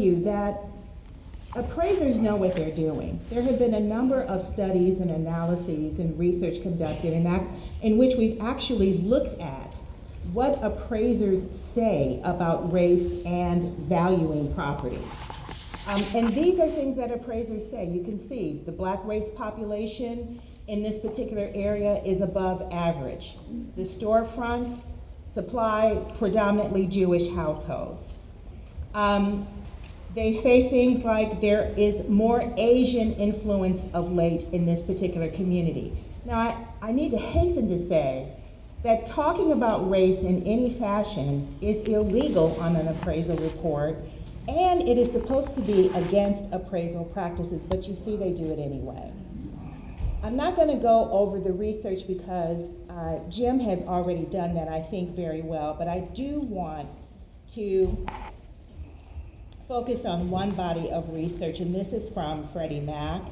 you that appraisers know what they're doing. There have been a number of studies and analyses and research conducted in which we've actually looked at what appraisers say about race and valuing property. And these are things that appraisers say. You can see the black race population in this particular area is above average. The storefronts supply predominantly Jewish households. They say things like there is more Asian influence of late in this particular community. Now, I need to hasten to say that talking about race in any fashion is illegal on an appraisal report, and it is supposed to be against appraisal practices, but you see they do it anyway. I'm not going to go over the research because Jim has already done that, I think, very well, but I do want to focus on one body of research, and this is from Freddie Mac.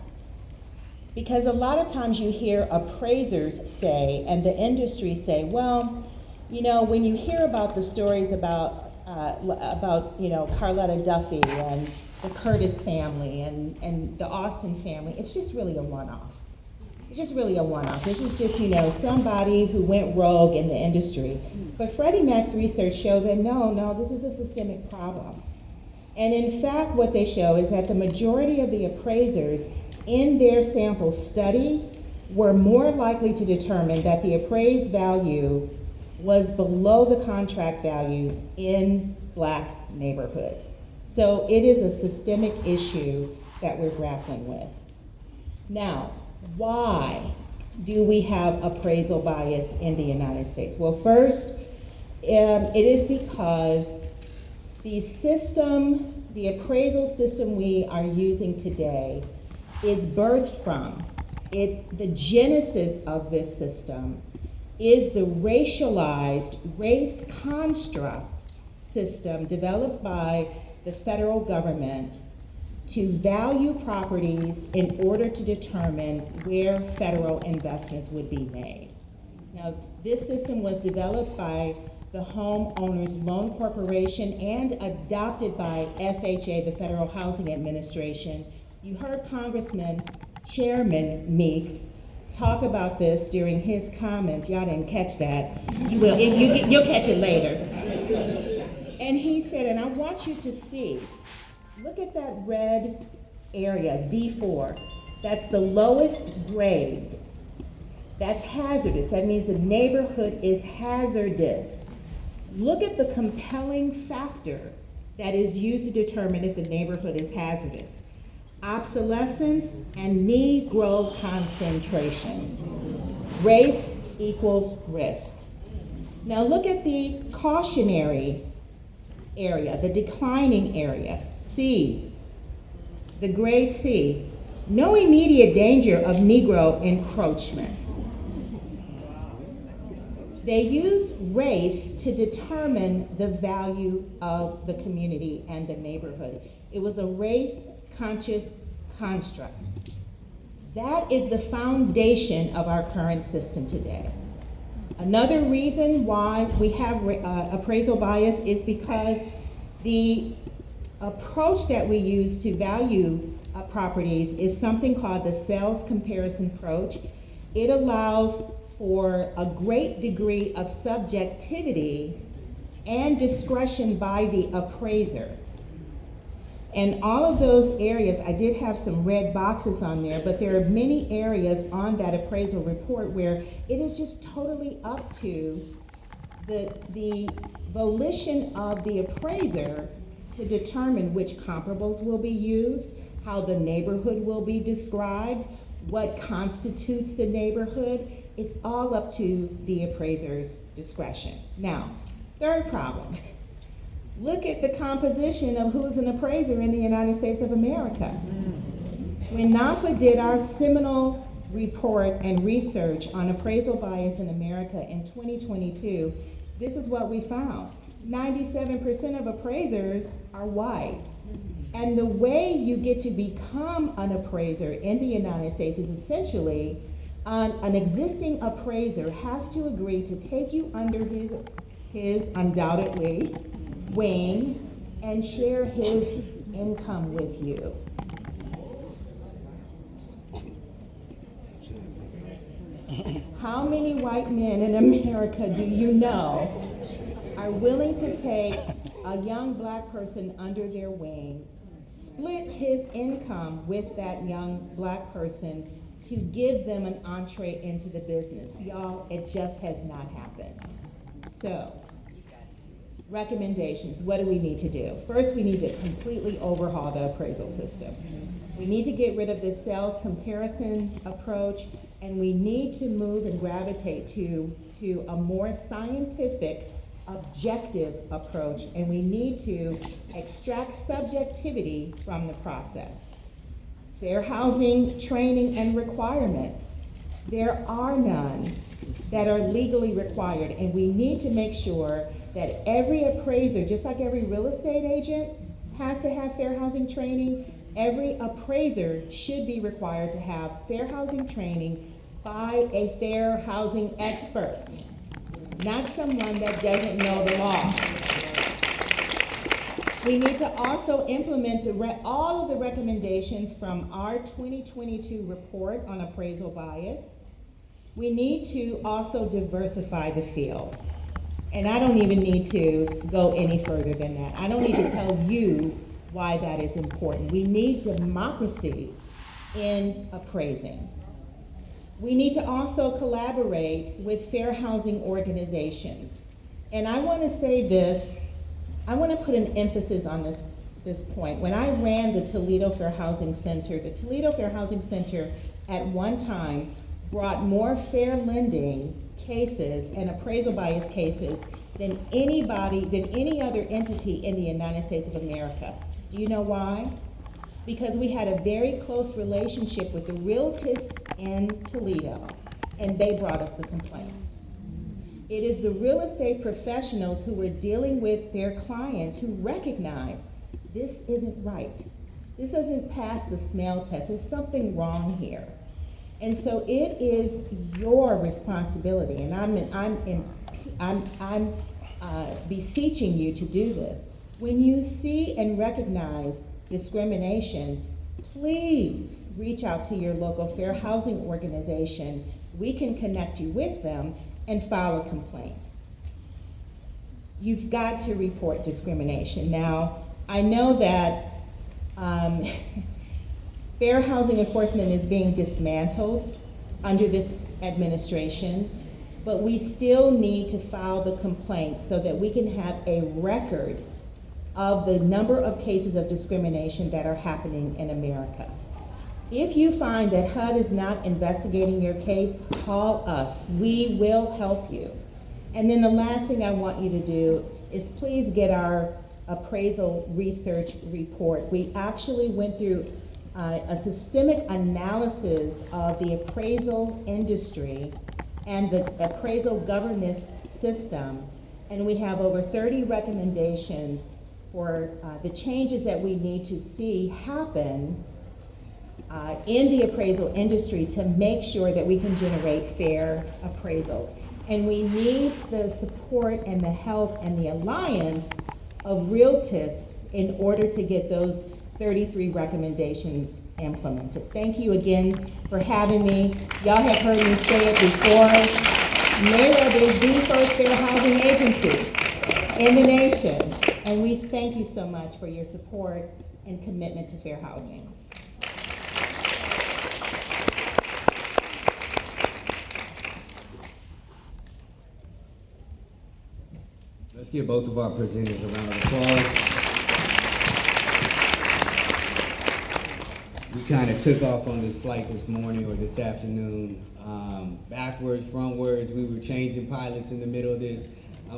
Because a lot of times you hear appraisers say, and the industry say, well, you know, when you hear about the stories about Carletta Duffy and the Curtis family and the Austin family, it's just really a one-off. It's just really a one-off. This is just, somebody who went rogue in the industry. But Freddie Mac's research shows that no, this is a systemic problem. And in fact, what they show is that the majority of the appraisers in their sample study were more likely to determine that the appraised value was below the contract values in black neighborhoods. So it is a systemic issue that we're grappling with. Now, why do we have appraisal bias in the United States? Well, first, it is because the appraisal system we are using today is birthed from the genesis of this system is the racialized race construct system developed by the federal government to value properties in order to determine where federal investments would be made. Now, this system was developed by the Homeowners Loan Corporation and adopted by FHA, the Federal Housing Administration. You heard Congressman Chairman Meeks talk about this during his comments. Y'all didn't catch that. You will. You'll catch it later. And he said, and I want you to see, look at that red area, D4. That's the lowest grade. That's hazardous. That means the neighborhood is hazardous. Look at the compelling factor that is used to determine if the neighborhood is hazardous. Obsolescence and Negro concentration. Race equals risk. Now look at the cautionary area, the declining area, C, the grade C. No immediate danger of Negro encroachment. They used race to determine the value of the community and the neighborhood. It was a race-conscious construct. That is the foundation of our current system today. Another reason why we have appraisal bias is because the approach that we use to value properties is something called the sales comparison approach. It allows for a great degree of subjectivity and discretion by the appraiser. And all of those areas, I did have some red boxes on there, but there are many areas on that appraisal report where it is just totally up to the volition of the appraiser to determine which comparables will be used, how the neighborhood will be described, what constitutes the neighborhood. It's all up to the appraiser's discretion. Now, third problem. Look at the composition of who's an appraiser in the United States of America. When NAFA did our seminal report and research on appraisal bias in America in 2022, this is what we found. 97% of appraisers are white. And the way you get to become an appraiser in the United States is essentially an existing appraiser has to agree to take you under his undoubtedly wing and share his income with you. How many white men in America do you know are willing to take a young black person under their wing, split his income with that young black person to give them an entree into the business? Y'all, it just has not happened. So, recommendations, what do we need to do? First, we need to completely overhaul the appraisal system. We need to get rid of this sales comparison approach, and we need to move and gravitate to a more scientific, objective approach, and we need to extract subjectivity from the process. Fair housing training and requirements. There are none that are legally required, and we need to make sure that every appraiser, just like every real estate agent has to have fair housing training, every appraiser should be required to have fair housing training by a fair housing expert, not someone that doesn't know the law. We need to also implement all of the recommendations from our 2022 report on appraisal bias. We need to also diversify the field. And I don't even need to go any further than that. I don't need to tell you why that is important. We need democracy in appraising. We need to also collaborate with fair housing organizations. And I want to say this, I want to put an emphasis on this point. When I ran the Toledo Fair Housing Center, the Toledo Fair Housing Center at one time brought more fair lending cases and appraisal bias cases than any other entity in the United States of America. Do you know why? Because we had a very close relationship with the realtors in Toledo, and they brought us the complaints. It is the real estate professionals who were dealing with their clients who recognized this isn't right. This doesn't pass the smell test. There's something wrong here. And so it is your responsibility, and I'm beseeching you to do this. When you see and recognize discrimination, please reach out to your local fair housing organization. We can connect you with them and file a complaint. You've got to report discrimination. Now, I know that fair housing enforcement is being dismantled under this administration, but we still need to file the complaint so that we can have a record of the number of cases of discrimination that are happening in America. If you find that HUD is not investigating your case, call us. We will help you. And then the last thing I want you to do is please get our appraisal research report. We actually went through a systemic analysis of the appraisal industry and the appraisal governance system, and we have over 30 recommendations for the changes that we need to see happen in the appraisal industry to make sure that we can generate fair appraisals. And we need the support and the help and the alliance of realtors in order to get those 33 recommendations implemented. Thank you again for having me. Y'all have heard me say it before. NAREB is the first fair housing agency in the nation, and we thank you so much for your support and commitment to fair housing. Let's give both of our presenters a round of applause. We kind of took off on this flight this morning or this afternoon, backwards, frontwards. We were changing pilots in the middle of this,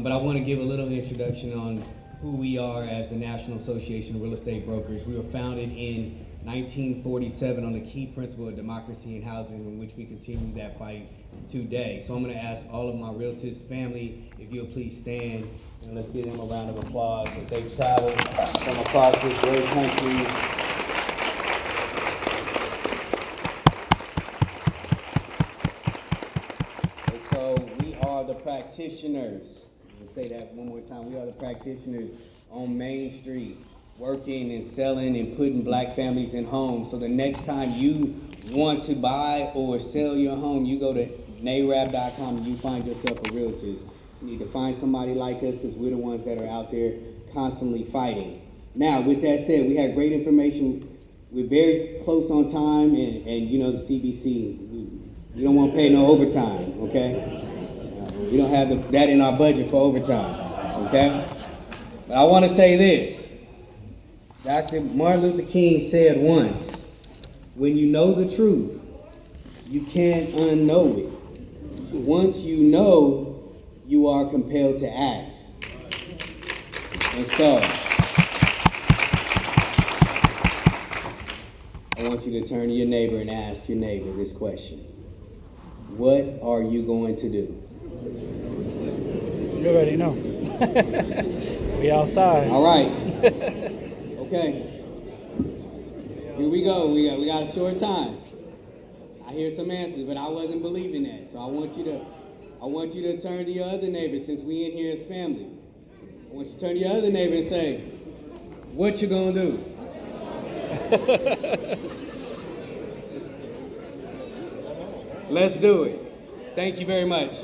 but I want to give a little introduction on who we are as the National Association of Real Estate Brokers. We were founded in 1947 on the key principle of democracy in housing, in which we continue that fight today. So I'm going to ask all of my realtors family, if you'll please stand, and let's give them a round of applause as they travel from across this great country. And so we are the practitioners. We'll say that one more time. We are the practitioners on Main Street working and selling and putting black families in homes. So the next time you want to buy or sell your home, you go to NAREB.com and you find yourself a realtor. You need to find somebody like us because we're the ones that are out there constantly fighting. Now, with that said, we had great information. We're very close on time, and you know the CBC, we don't want to pay no overtime, okay? We don't have that in our budget for overtime, okay? But I want to say this. Dr. Martin Luther King said once, when you know the truth, you can't unknow it. Once you know, you are compelled to act. And so, I want you to turn to your neighbor and ask your neighbor this question. What are you going to do? You already know. We outside. All right. Okay. Here we go. We got a short time. I hear some answers, but I wasn't believing that. So I want you to turn to your other neighbor, since we in here as family. I want you to turn to your other neighbor and say, what you gonna do? Let's do it. Thank you very much.